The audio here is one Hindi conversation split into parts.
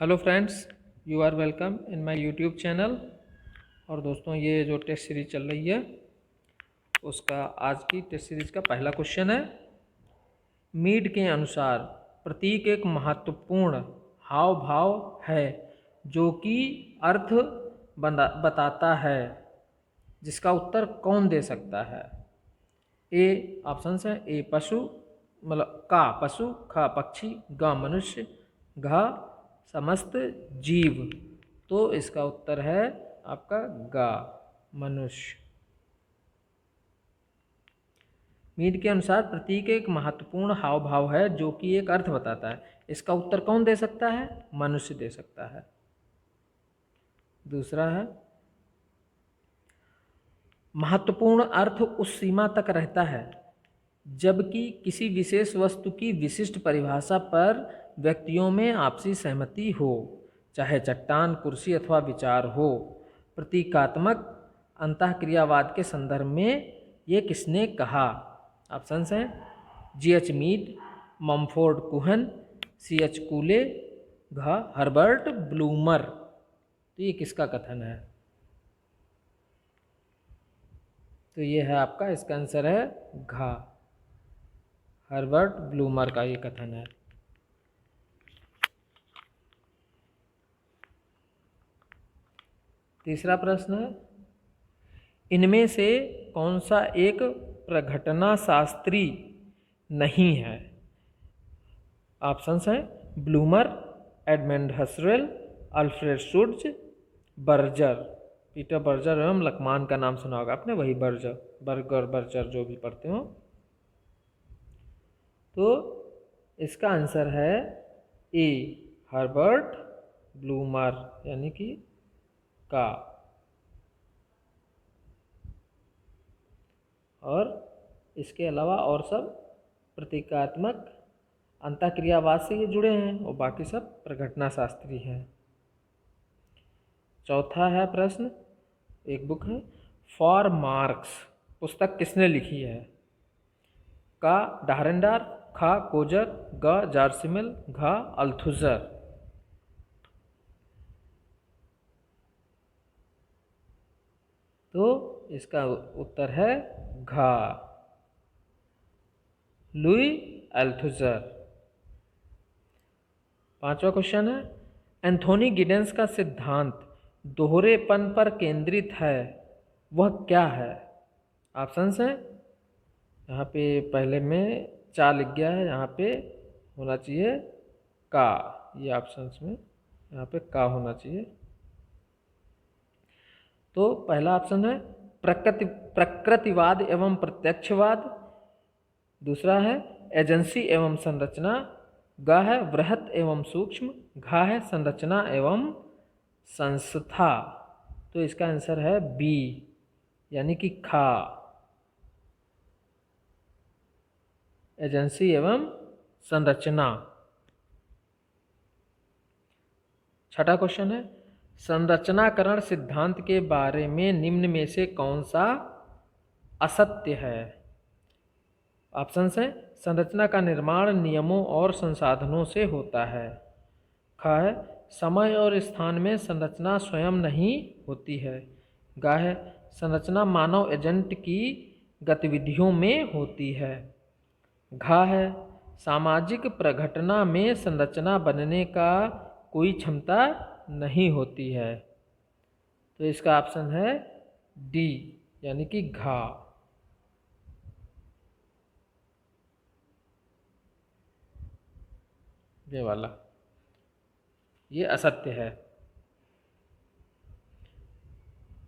Hello friends, you are welcome in my YouTube channel. और दोस्तों, ये जो टेस्ट सीरीज चल रही है उसका आज की टेस्ट सीरीज का पहला क्वेश्चन है। मीड के अनुसार प्रतीक एक महत्वपूर्ण हाव भाव है जो कि अर्थ बताता है, जिसका उत्तर कौन दे सकता है? ए ऑप्शंस हैं। ए पशु, मतलब का पशु, ख पक्षी, ग मनुष्य, घ समस्त जीव। तो इसका उत्तर है आपका ग मनुष्य। मीड के अनुसार प्रतीक एक महत्वपूर्ण हाव भाव है जो कि एक अर्थ बताता है। इसका उत्तर कौन दे सकता है? मनुष्य दे सकता है। दूसरा है, महत्वपूर्ण अर्थ उस सीमा तक रहता है जबकि किसी विशेष वस्तु की विशिष्ट परिभाषा पर व्यक्तियों में आपसी सहमति हो, चाहे चट्टान, कुर्सी अथवा विचार हो। प्रतीकात्मक अंतःक्रियावाद के संदर्भ में ये किसने कहा? ऑप्शंस हैं। G.H. Mead, मम्फोर्ड कुहन, C.H. कूले, घ हर्बर्ट ब्लूमर। तो ये किसका कथन है? तो ये है आपका, इसका आंसर है घ हर्बर्ट ब्लूमर का ये कथन है। तीसरा प्रश्न है, इनमें से कौन सा एक प्रघटना शास्त्री नहीं है? ऑप्शंस हैं। Blumer, Edmund Husserl, Alfred Schutz, Berger. Peter Berger एवं लकमान का नाम सुना होगा आपने, वही बर्जर जो भी पढ़ते हो। तो इसका आंसर है ए हर्बर्ट ब्लूमर, यानी कि का। और इसके अलावा और सब प्रतीकात्मक अंतःक्रियावाद से ये जुड़े हैं और बाकी सब प्रघटना शास्त्री हैं। चौथा है प्रश्न, एक बुक है फॉर मार्क्स, पुस्तक किसने लिखी है? का डारेंडर, खा कोजर, ग जार्सिमिल, घ अल्थुजर। तो इसका उत्तर है घ लुई अल्थुजर। पांचवा क्वेश्चन है, एंथोनी गिडेंस का सिद्धांत दोहरेपन पर केंद्रित है, वह क्या है? ऑप्शंस हैं। यहाँ पे पहले में चा लिख गया है, यहाँ पे होना चाहिए का। ये ऑप्शंस में यहाँ पे का होना चाहिए। तो पहला ऑप्शन है प्रकृतिवाद एवं प्रत्यक्षवाद। दूसरा है एजेंसी एवं संरचना। ग है वृहत एवं सूक्ष्म। घ है संरचना एवं संस्था। तो इसका आंसर है बी, यानी कि खा, एजेंसी एवं संरचना। छठा क्वेश्चन है, संरचनाकरण सिद्धांत के बारे में निम्न में से कौन सा असत्य है? ऑप्शंस हैं। संरचना का निर्माण नियमों और संसाधनों से होता है। ख है समय और स्थान में संरचना स्वयं नहीं होती है। ग है संरचना मानव एजेंट की गतिविधियों में होती है। घ है सामाजिक प्रघटना में संरचना बनने का कोई क्षमता नहीं होती है। तो इसका ऑप्शन है डी, यानी कि घा। ये वाला, ये असत्य है।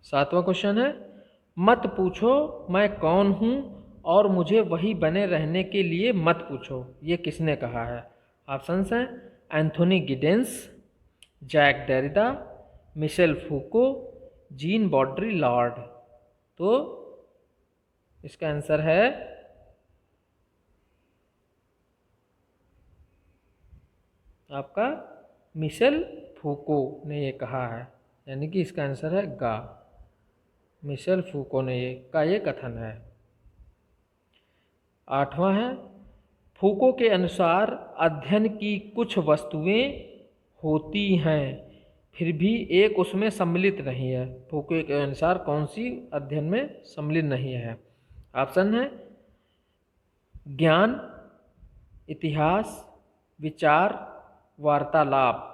सातवां क्वेश्चन है, मत पूछो मैं कौन हूं और मुझे वही बने रहने के लिए मत पूछो, ये किसने कहा है? ऑप्शंस हैं। Anthony Giddens, Jacques Derrida, Michel Foucault, Jean Baudrillard. तो इसका आंसर है आपका मिशेल फूको ने ये कहा है, यानी कि इसका आंसर है गा। मिशेल फूको ने ये कथन है। आठवां है, फूको के अनुसार अध्ययन की कुछ वस्तुएं होती हैं फिर भी एक उसमें सम्मिलित नहीं है। फूके के अनुसार कौन सी अध्ययन में सम्मिलित नहीं है? ऑप्शन है ज्ञान, इतिहास, विचार, वार्तालाप।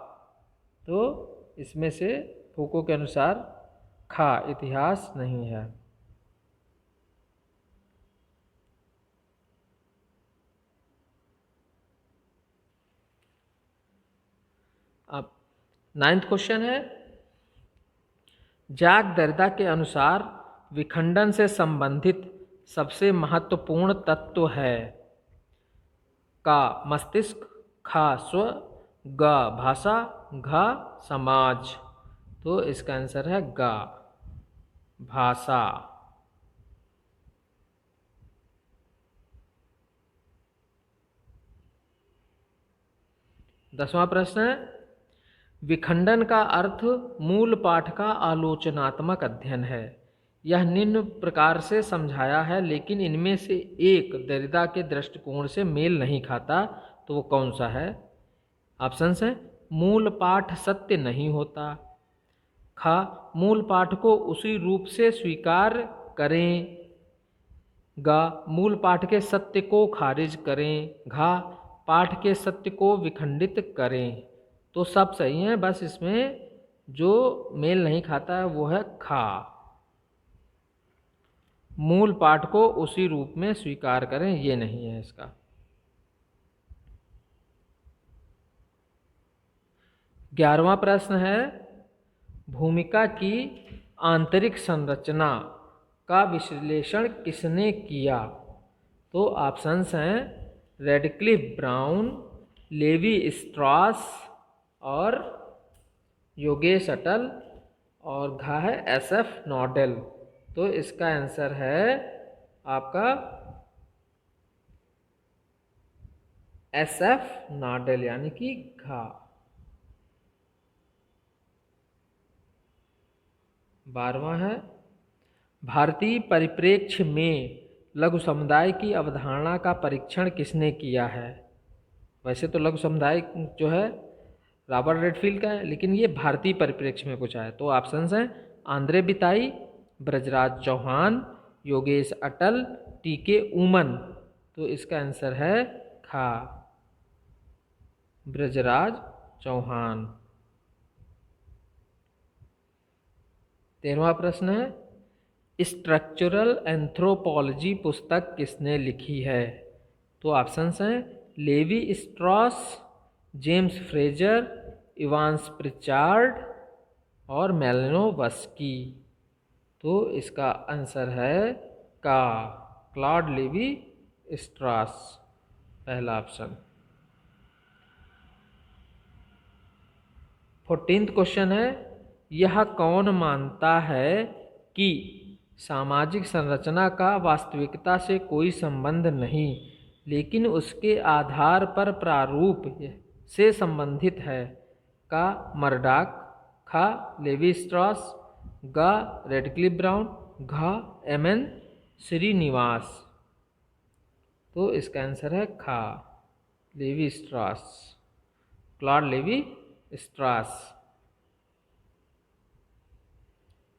तो इसमें से फूको के अनुसार खा, इतिहास नहीं है। अब 9th क्वेश्चन है, जैक दरिदा के अनुसार विखंडन से संबंधित सबसे महत्वपूर्ण तत्व है? का मस्तिष्क, खा स्व, ग भाषा, घ समाज। तो इसका आंसर है ग भाषा। 10वां प्रश्न है, विखंडन का अर्थ मूल पाठ का आलोचनात्मक अध्ययन है। यह निम्न प्रकार से समझाया है लेकिन इनमें से एक दरिदा के दृष्टिकोण से मेल नहीं खाता, तो वो कौन सा है? ऑप्शंस हैं मूल पाठ सत्य नहीं होता, खा मूल पाठ को उसी रूप से स्वीकार करें, गा मूल पाठ के सत्य को खारिज करें, घा पाठ के सत्य को विखंडित करें। तो सब सही है, बस इसमें जो मेल नहीं खाता है वो है खा, मूल पाठ को उसी रूप में स्वीकार करें, ये नहीं है इसका। 11वां प्रश्न है, भूमिका की आंतरिक संरचना का विश्लेषण किसने किया? तो ऑप्शंस हैं रेडक्लिफ ब्राउन, लेवी स्ट्रॉस और योगेश अटल, और घा है SF नॉडेल। तो इसका आंसर है आपका SF नॉडेल यानी कि घा। 12वां है, भारतीय परिप्रेक्ष्य में लघु समुदाय की अवधारणा का परीक्षण किसने किया है? वैसे तो लघु समुदाय जो है रॉबर्ट रेडफील्ड का है, लेकिन ये भारतीय परिप्रेक्ष्य में कुछ है। तो ऑप्शंस हैं आंद्रे बिताई, ब्रजराज चौहान, योगेश अटल, TK उमन। तो इसका आंसर है खा, ब्रजराज चौहान। 13वां प्रश्न है, स्ट्रक्चरल एंथ्रोपोलॉजी पुस्तक किसने लिखी है? तो ऑप्शंस हैं Levi Strauss, James Fraser, Evans Pritchard और मेलिनोवस्की। तो इसका आंसर है का क्लॉड लेवी स्ट्रॉस, पहला ऑप्शन। 14th क्वेश्चन है, यह कौन मानता है कि सामाजिक संरचना का वास्तविकता से कोई संबंध नहीं लेकिन उसके आधार पर प्रारूप से संबंधित है? का मर्डॉक, खा लेवी स्ट्रॉस, गा रेडक्लिफ ब्राउन, घा MN श्रीनिवास। तो इसका आंसर है खा Levi Strauss, Claude Levi Strauss.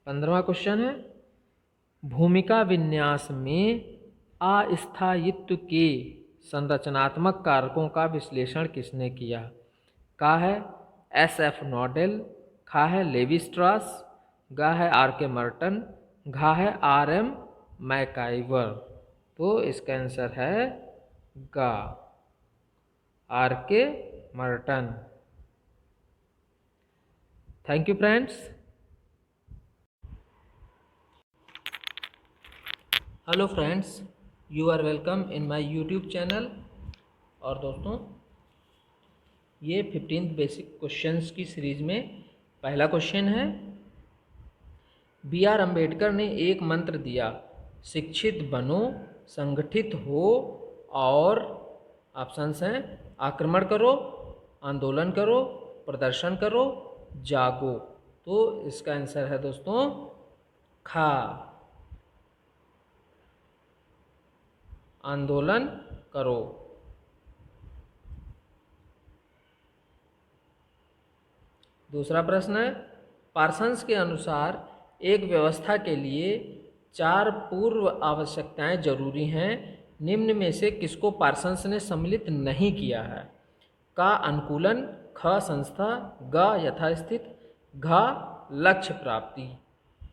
15वां क्वेश्चन है, भूमिका विन्यास में अस्थायित्व के संरचनात्मक कारकों का विश्लेषण किसने किया? का है SF नॉडेल, खा है लेवी स्ट्रॉस, गा है RK मर्टन, घा है RM मैकाइवर। तो इसका आंसर है गा RK Merton. Thank you friends. Hello friends, you are welcome in my YouTube channel. और दोस्तों, ये 15th बेसिक क्वेश्चंस की सीरीज में पहला क्वेश्चन है, BR अम्बेडकर ने एक मंत्र दिया, शिक्षित बनो, संगठित हो और ऑप्शंस हैं आक्रमण करो, आंदोलन करो, प्रदर्शन करो, जागो। तो इसका आंसर है दोस्तों खा, आंदोलन करो। दूसरा प्रश्न है, पार्सन्स के अनुसार एक व्यवस्था के लिए 4 पूर्व आवश्यकताएं जरूरी हैं, निम्न में से किसको पार्सन्स ने सम्मिलित नहीं किया है? का अनुकूलन, ख संस्था, ग यथास्थित, घ लक्ष्य प्राप्ति।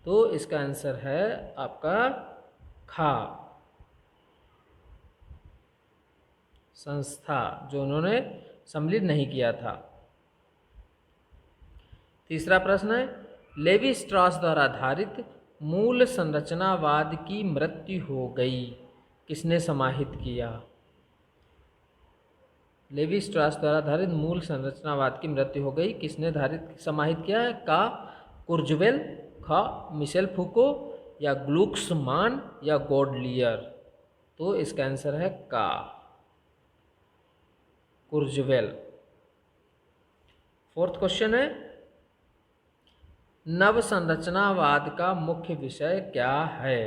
तो इसका आंसर है आपका खा संस्था, जो उन्होंने सम्मिलित नहीं किया था। तीसरा प्रश्न है, लेवी स्ट्रॉस द्वारा आधारित मूल संरचनावाद की मृत्यु हो गई, किसने समाहित किया? लेवी स्ट्रॉस द्वारा आधारित मूल संरचनावाद की मृत्यु हो गई, किसने समाहित किया है? का कुर्जवेल, ख मिशेल फूको, या ग्लुक्समान, या गॉडलियर। तो इसका आंसर है का कुर्जवेल। फोर्थ क्वेश्चन है, नव संरचनावाद का मुख्य विषय क्या है?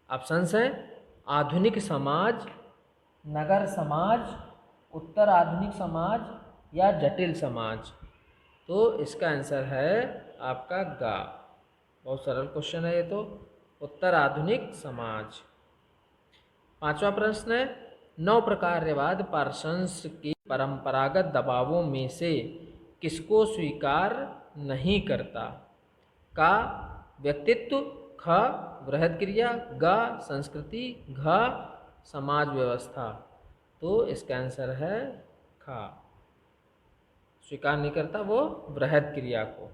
ऑप्शंस हैं, आधुनिक समाज, नगर समाज, उत्तर आधुनिक समाज, या जटिल समाज। तो इसका आंसर है आपका गा। बहुत सरल क्वेश्चन है ये तो, उत्तर आधुनिक समाज। पांचवा प्रश्न है, 9 प्रकार्यवाद पार्सन्स के परंपरागत दबावों में से किसको स्वीकार नहीं करता? का व्यक्तित्व, ख वृहद क्रिया, ग संस्कृति, घ समाज व्यवस्था। तो इसका आंसर है खा, स्वीकार नहीं करता वो वृहद क्रिया को।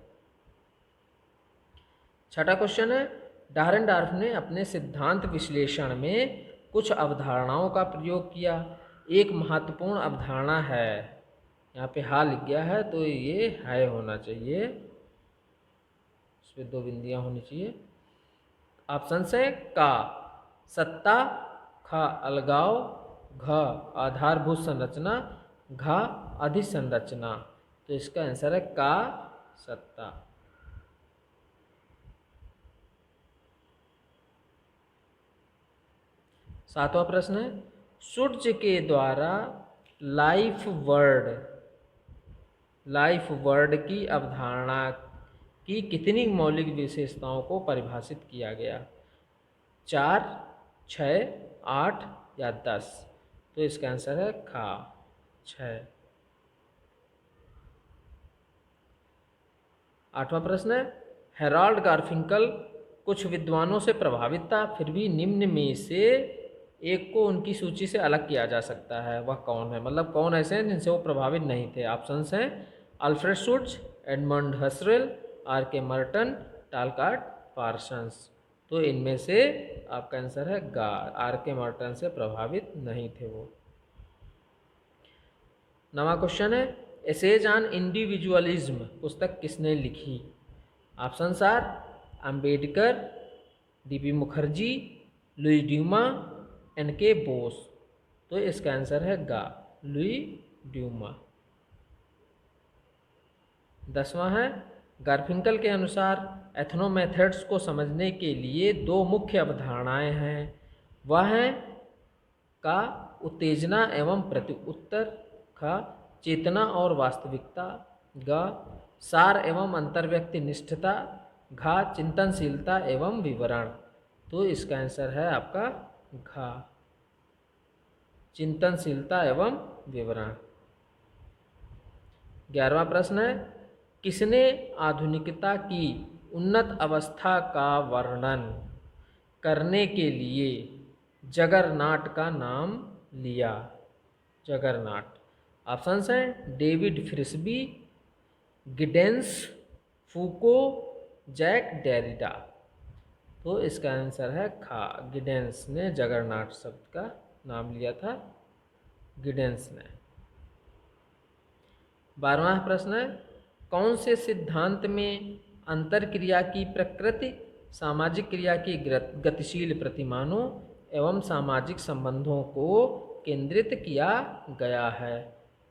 छठा क्वेश्चन है, डारेनडॉर्फ ने अपने सिद्धांत विश्लेषण में कुछ अवधारणाओं का प्रयोग किया। एक महत्वपूर्ण अवधारणा है, यहाँ पे हा लिख गया है तो ये है होना चाहिए, इसमें 2 बिंदियां होनी चाहिए। ऑप्शन से का सत्ता, ख अलगाव, घ आधारभूत संरचना, घ अधिसंरचना। तो इसका आंसर है का सत्ता। सातवां प्रश्न है, सूर्य के द्वारा लाइफ वर्ड की अवधारणा की कितनी मौलिक विशेषताओं को परिभाषित किया गया? 4, 6, 8 या 10। तो इसका आंसर है खा 6। आठवां प्रश्न है, हेराल्ड गारफिंकल कुछ विद्वानों से प्रभावित था, फिर भी निम्न में से एक को उनकी सूची से अलग किया जा सकता है, वह कौन है? मतलब कौन ऐसे हैं जिनसे वो प्रभावित नहीं थे? ऑप्शंस हैं, अल्फ्रेड शुट्ज, एडमंड हसरेल, आर के मर्टन, टालकाट पार्सन्स। तो इनमें से आपका आंसर है गा, आर के मर्टन से प्रभावित नहीं थे वो। 9वां क्वेश्चन है, एसेज ऑन इंडिविजुअलिज्म पुस्तक किसने लिखी? Options are Ambedkar, DP Mukherjee, Louis Dumont, NK Bose. तो इसका आंसर है गा, लुई ड्यूमा। 10वां है, गारफिंकल के अनुसार एथनोमेथड्स को समझने के लिए 2 मुख्य अवधारणाएं हैं, वह हैं का उत्तेजना एवं प्रत्युत्तर, ख चेतना और वास्तविकता, ग सार एवं अंतर्व्यक्ति निष्ठता, घ चिंतनशीलता एवं विवरण। तो इसका आंसर है आपका घ चिंतनशीलता एवं विवरण। 11वां प्रश्न है, किसने आधुनिकता की उन्नत अवस्था का वर्णन करने के लिए जगरनॉट का नाम लिया? जगरनॉट। ऑप्शंस हैं, David Frisby, Giddens, Foucault, Jacques Derrida. तो इसका आंसर है खा, गिडेंस ने जगरनॉट शब्द का नाम लिया था, गिडेंस ने। 12वां प्रश्न है, कौन से सिद्धांत में अंतरक्रिया की प्रकृति सामाजिक क्रिया की गतिशील प्रतिमानों एवं सामाजिक संबंधों को केंद्रित किया गया है?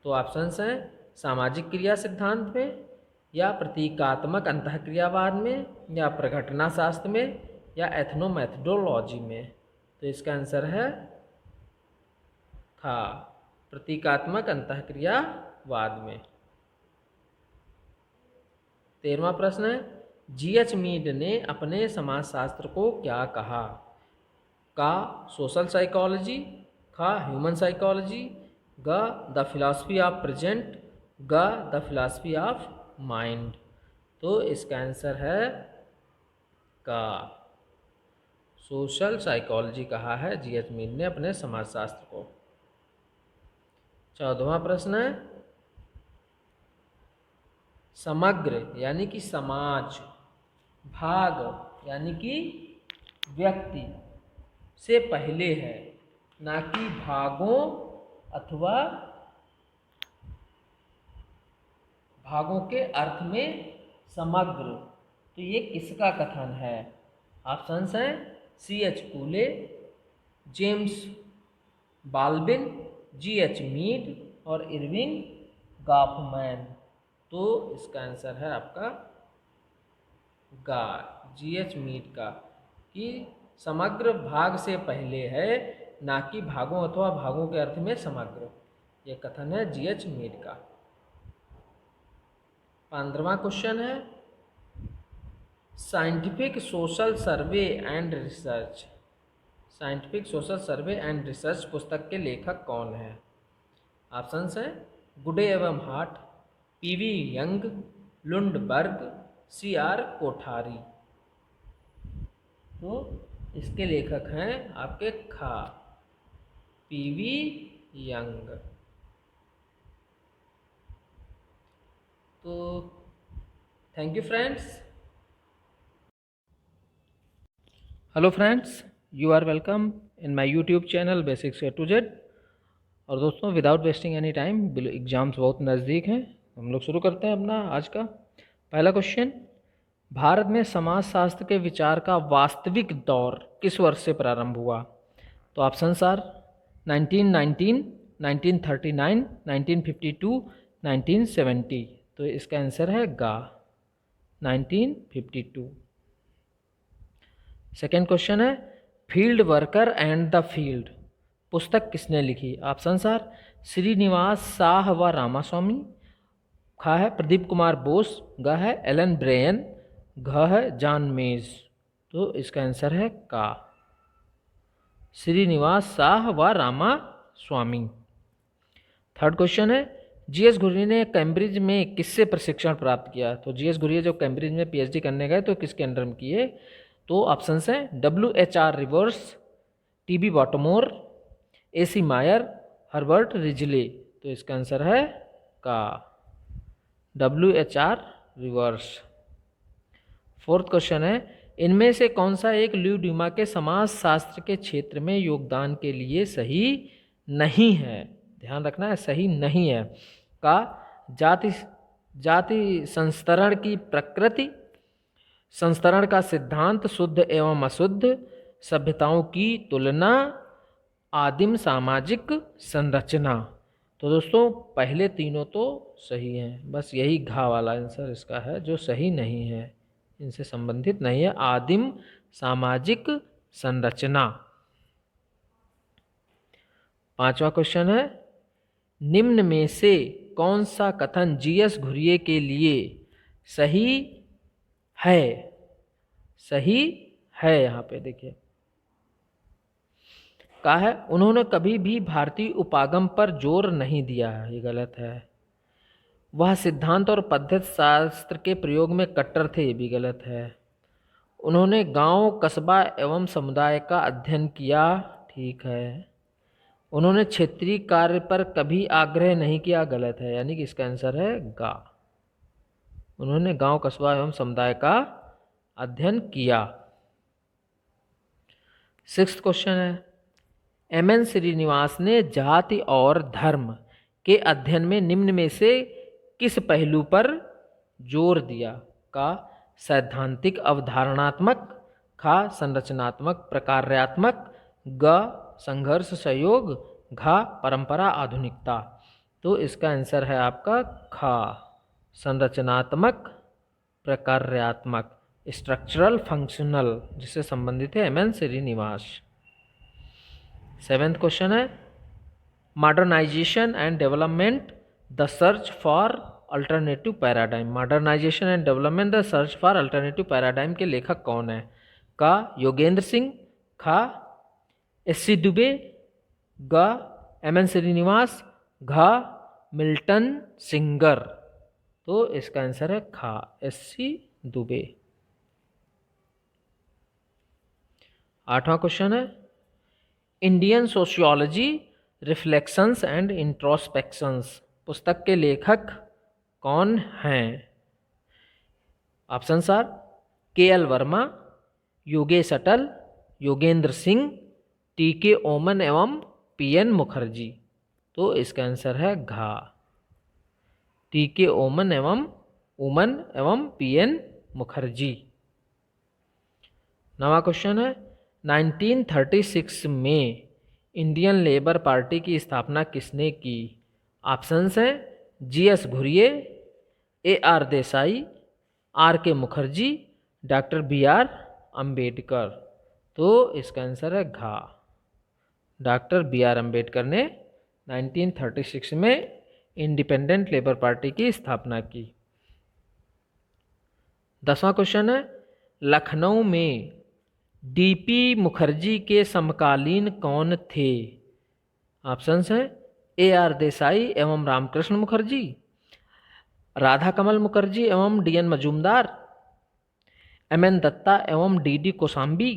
तो ऑप्शंस हैं, सामाजिक क्रिया सिद्धांत में, या प्रतीकात्मक अंतःक्रियावाद में, या प्रघटना शास्त्र में, या एथनोमेथडोलॉजी में। तो इसका आंसर है खा, प्रतीकात्मक अंतःक्रियावाद में। 13वां प्रश्न है, जीएच मीड ने अपने समाजशास्त्र को क्या कहा? का सोशल साइकोलॉजी, खा ह्यूमन साइकोलॉजी, ग द फिलॉसफी ऑफ प्रेजेंट, ग द फिलॉसफी ऑफ माइंड। तो इसका आंसर है का सोशल साइकोलॉजी कहा है जीएच मीड ने अपने समाजशास्त्र को। 14वां प्रश्न है, समग्र यानी कि समाज, भाग यानी कि व्यक्ति से पहले है, ना कि भागों अथवा भागों के अर्थ में समग्र। तो ये किसका कथन है? ऑप्शंस हैं C.H. फूले, जेम्स बाल्बिन, G.H. मीड और इरविंग गॉफमैन। तो इसका आंसर है आपका गा G.H. मीड का, कि समग्र भाग से पहले है, ना कि भागों अथवा भागों के अर्थ में समग्र। यह कथन है G.H. मीड का। 15वां क्वेश्चन है, scientific social survey and research, scientific social survey and research पुस्तक के लेखक कौन है? ऑप्शंस हैं गुडे एवं heart, P.V. Young, Lundberg, C.R. Kothari. तो इसके लेखक हैं आपके खा P.V. यंग। तो thank you friends. Hello friends, you are welcome in my YouTube channel basics A to Z। और दोस्तों, without wasting any time, exams बहुत नज़दीक हैं, हम लोग शुरू करते हैं अपना आज का पहला क्वेश्चन। भारत में समाजशास्त्र के विचार का वास्तविक दौर किस वर्ष से प्रारंभ हुआ? तो ऑप्शंस आर 1919, 1939, 1952, 1970। तो इसका आंसर है गा 1952। सेकेंड क्वेश्चन है, field worker and the field पुस्तक किसने लिखी? ऑप्शंस आर श्रीनिवास शाह व रामास्वामी, खा है प्रदीप कुमार बोस, ग है एलन ब्रेयन, घ है जॉन मेज। तो इसका आंसर है का श्रीनिवास शाह व रामास्वामी। थर्ड क्वेश्चन है, जीएस घुरिये ने कैम्ब्रिज में किससे प्रशिक्षण प्राप्त किया? तो जीएस घुरिये जो कैम्ब्रिज में पीएचडी करने गए तो किसके अंडर में किए? तो ऑप्शंस हैं WHR रिवर्स, TB बॉटमोर, AC मायर, हर्बर्ट रिजले। तो इसका आंसर है का WHR रिवर्स। फोर्थ क्वेश्चन है, इनमें से कौन सा एक ल्यू ड्यूमा के समाजशास्त्र के क्षेत्र में योगदान के लिए सही नहीं है? ध्यान रखना है, सही नहीं है। का जाति संस्तरण की प्रकृति, संस्तरण का सिद्धांत, शुद्ध एवं अशुद्ध, सभ्यताओं की तुलना, आदिम सामाजिक संरचना। तो दोस्तों, पहले तीनों तो सही हैं, बस यही घा वाला आंसर इसका है जो सही नहीं है, इनसे संबंधित नहीं है। आदिम सामाजिक संरचना। पांचवा क्वेश्चन है, निम्न में से कौन सा कथन जीएस घुरिये के लिए सही है? सही है, यहाँ पे देखिए कहा है, उन्होंने कभी भी भारतीय उपागम पर जोर नहीं दिया है, ये गलत है। वह सिद्धांत और पद्धति शास्त्र के प्रयोग में कट्टर थे, ये भी गलत है। उन्होंने गांव, कस्बा एवं समुदाय का अध्ययन किया, ठीक है। उन्होंने क्षेत्रीय कार्य पर कभी आग्रह नहीं किया, गलत है, यानी कि इसका आंसर है गा। उन्होंने गांव, कस्बा एवं समुदाय का अध्ययन किया। सिक्स्थ क्वेश्चन है, MN श्रीनिवास ने जाति और धर्म के अध्ययन में निम्न में से किस पहलू पर जोर दिया? का सैद्धांतिक अवधारणात्मक, खा संरचनात्मक प्रकार्यात्मक, ग संघर्ष सहयोग, घा परंपरा आधुनिकता। तो इसका आंसर है आपका खा संरचनात्मक प्रकार्यात्मक, स्ट्रक्चरल फंक्शनल, जिससे संबंधित है MN श्रीनिवास। सेवेंथ क्वेश्चन है, modernisation and development, the search for alternative paradigm, modernisation and development the search for alternative paradigm के लेखक कौन है? का योगेंद्र सिंह, खा एस.सी. दुबे, ग एम.एन. श्रीनिवास, घ मिल्टन सिंगर। तो इसका आंसर है खा एस.सी. दुबे। 8वां क्वेश्चन है Indian sociology reflections and introspections पुस्तक के लेखक कौन हैं? Options are KL. Verma, Yogesh Atal, Yogendra Singh, TK. Oommen एवं पी.एन. मुखर्जी। तो इसका आंसर है घा टी.के. ओमन एवं पी.एन. मुखर्जी। 9वां क्वेश्चन है 1936 में इंडियन लेबर पार्टी की स्थापना किसने की? ऑप्शंस हैं GS. Ghurye, AR. Desai, RK. Mukherjee, doctor BR. Ambedkar. तो इसका आंसर है घा डॉक्टर बी.आर. अंबेडकर ने 1936 में इंडिपेंडेंट लेबर पार्टी की स्थापना की। 10वां क्वेश्चन है लखनऊ में डी.पी. मुखर्जी के समकालीन कौन थे? ऑप्शंस हैं ए.आर. देसाई एवं रामकृष्ण मुखर्जी, राधा कमल मुखर्जी एवं डी.एन. मजूमदार, एम.एन. दत्ता एवं डी.डी. कोशाम्बी,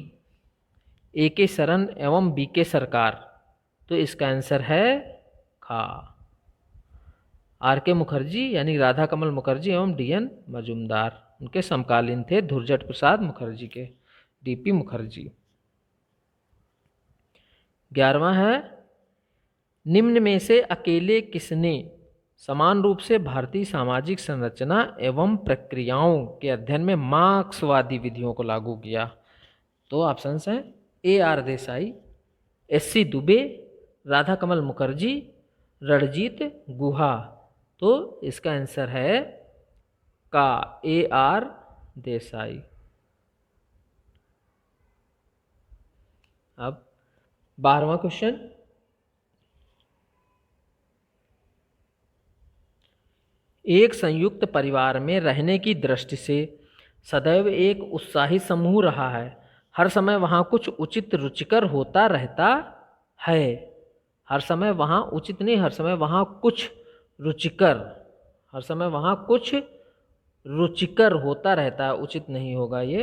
ए.के. शरण एवं बी.के. सरकार। तो इसका आंसर है खा आर.के. मुखर्जी यानी राधा कमल मुखर्जी एवं डी.एन. मजूमदार उनके समकालीन थे धुरजट प्रसाद मुखर्जी के। डी.पी. मुखर्जी। 11वां है निम्न में से अकेले किसने समान रूप से भारतीय सामाजिक संरचना एवं प्रक्रियाओं के अध्ययन में मार्क्सवादी विधियों को लागू किया? तो ऑप्शंस हैं ए.आर. देसाई, एस.सी. दुबे, राधा कमल मुखर्जी, रणजीत गुहा। तो इसका आंसर है का ए.आर. देसाई। अब 12वां क्वेश्चन एक संयुक्त परिवार में रहने की दृष्टि से सदैव एक उत्साही समूह रहा है। हर समय वहाँ कुछ उचित रुचिकर होता रहता है। हर समय वहाँ उचित नहीं, हर समय वहाँ कुछ रुचिकर, हर समय वहाँ कुछ रुचिकर होता रहता है। उचित नहीं होगा ये,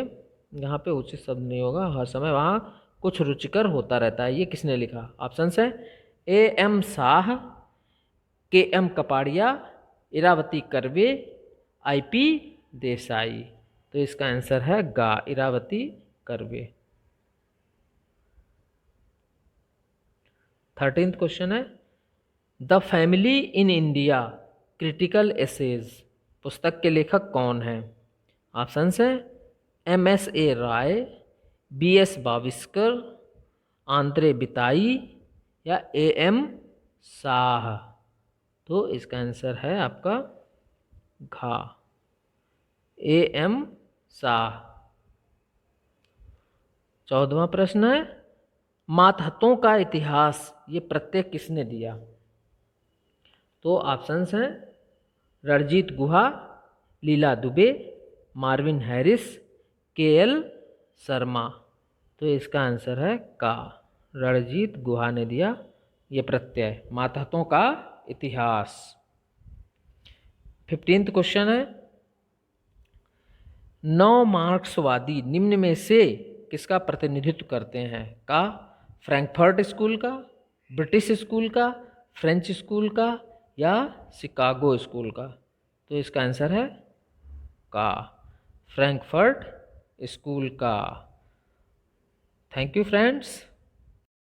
यहाँ पे उचित शब्द नहीं होगा। हर समय वहाँ कुछ रुचिकर होता रहता है। ये किसने लिखा? ऑप्शंस है A M. Shah, K M. Kapadia, Iravati Karve, I P. Desai. तो इसका आंसर है गा इरावती कर्वे। 13th क्वेश्चन है the family in India critical essays पुस्तक के लेखक कौन हैं? ऑप्शंस हैं M S A. Rai, B S. Baviskar, Andre Beteille या ए.एम. शाह। तो इसका आंसर है आपका घा ए.एम. शाह। 14वां प्रश्न है मातहतों का इतिहास ये प्रत्यय किसने दिया? तो ऑप्शंस हैं Ranjit Guha, Leela Dube, Marvin Harris, K L. Sharma. तो इसका आंसर है का रणजीत गुहा ने दिया ये प्रत्यय मातहतों का इतिहास। 15th क्वेश्चन है 9 मार्क्सवादी निम्न में से किसका प्रतिनिधित्व करते हैं? का फ्रैंकफर्ट स्कूल का, ब्रिटिश स्कूल का, फ्रेंच स्कूल का या शिकागो स्कूल का? तो इसका आंसर है का फ्रैंकफर्ट स्कूल का। Thank you friends.